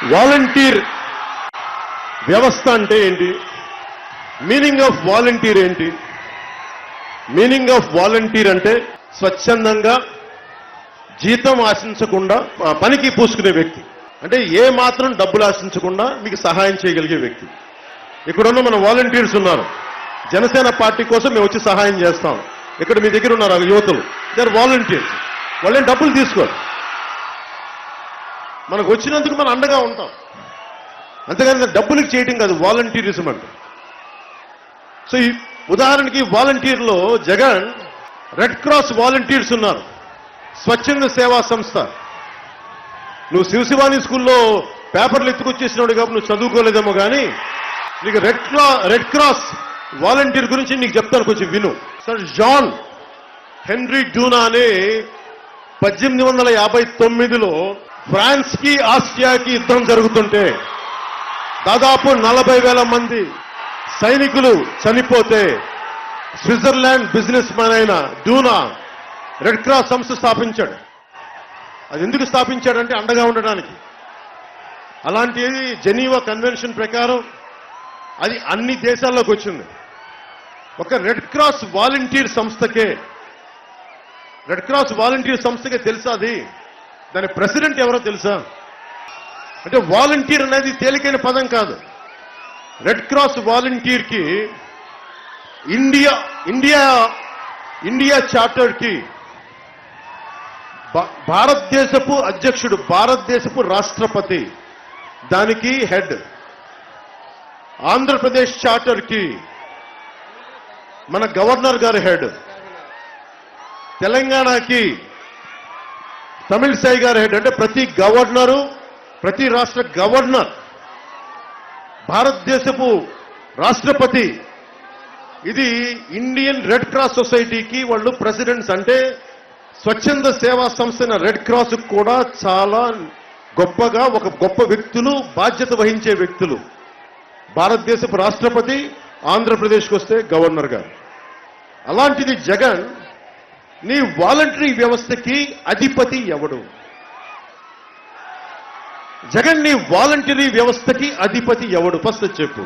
Volunteer వ్యవస్థ అంటే ఏంటి? మీనింగ్ ఆఫ్ వాలంటీర్ ఏంటి? మీనింగ్ ఆఫ్ వాలంటీర్ అంటే స్వచ్ఛందంగా జీతం ఆశించకుండా పనికి పూసుకునే వ్యక్తి. అంటే ఏ మాత్రం డబ్బులు ఆశించకుండా మీకు సహాయం చేయగలిగే వ్యక్తి. ఇక్కడున్న మన వాలంటీర్స్ ఉన్నారు. జనసేన పార్టీ కోసం మేము వచ్చి సహాయం చేస్తాం. ఇక్కడ మీ దగ్గర ఉన్నారు యువతులు, దేర్ వాలంటీర్స్. వాళ్ళేం డబ్బులు తీసుకోరు. మనకు వచ్చినందుకు మనం అండగా ఉంటాం. అంతేగాని డబ్బులకు చేయటం కాదు వాలంటీరిజం అంటే. సో ఈ ఉదాహరణకి వాలంటీర్లో జగన్ రెడ్ క్రాస్ వాలంటీర్స్ ఉన్నారు, స్వచ్ఛంద సేవా సంస్థ. నువ్వు శివశివాని స్కూల్లో పేపర్లు ఎత్తుకొచ్చేసినాడు కాబట్టి నువ్వు చదువుకోలేదేమో కానీ నీకు రెడ్ క్రాస్ వాలంటీర్ గురించి నీకు చెప్తాను, కొంచెం విను. సర్ జాన్ హెన్రీ డ్యూనా అనే 1859లో ఫ్రాన్స్ కి ఆస్ట్రియాకి యుద్ధం జరుగుతుంటే దాదాపు 40,000 మంది సైనికులు చనిపోతే స్విట్జర్లాండ్ బిజినెస్ మ్యాన్ అయిన డ్యూనా రెడ్ క్రాస్ సంస్థ స్థాపించాడు. అది ఎందుకు స్థాపించాడంటే అండగా ఉండడానికి. అలాంటిది జెనీవా కన్వెన్షన్ ప్రకారం అది అన్ని దేశాల్లోకి వచ్చింది. ఒక రెడ్ క్రాస్ వాలంటీర్ సంస్థకే తెలుసా అది? దాని ప్రెసిడెంట్ ఎవరో తెలుసా? అంటే వాలంటీర్ అనేది తేలికైన పదం కాదు. రెడ్ క్రాస్ వాలంటీర్ కి ఇండియా చార్టర్ కి భారతదేశపు అధ్యక్షుడు, భారతదేశపు రాష్ట్రపతి దానికి హెడ్. ఆంధ్రప్రదేశ్ చార్టర్ కి మన గవర్నర్ గారు హెడ్. తెలంగాణకి తమిళిసై గారు హెడ్. అంటే ప్రతి గవర్నరు, ప్రతి రాష్ట్ర గవర్నర్, భారతదేశపు రాష్ట్రపతి. ఇది ఇండియన్ రెడ్ క్రాస్ సొసైటీకి వాళ్ళు ప్రెసిడెంట్స్. అంటే స్వచ్ఛంద సేవా సంస్థ రెడ్ క్రాస్ కూడా చాలా గొప్పగా ఒక గొప్ప వ్యక్తులు, బాధ్యత వహించే వ్యక్తులు. భారతదేశపు రాష్ట్రపతి, ఆంధ్రప్రదేశ్కి వస్తే గవర్నర్ గారు. అలాంటిది జగన్, నీ వాలంటరీ వ్యవస్థకి అధిపతి ఎవడు? జగన్ నీ వాలంటరీ వ్యవస్థకి అధిపతి ఎవడు? ఫస్ట్ చెప్పు.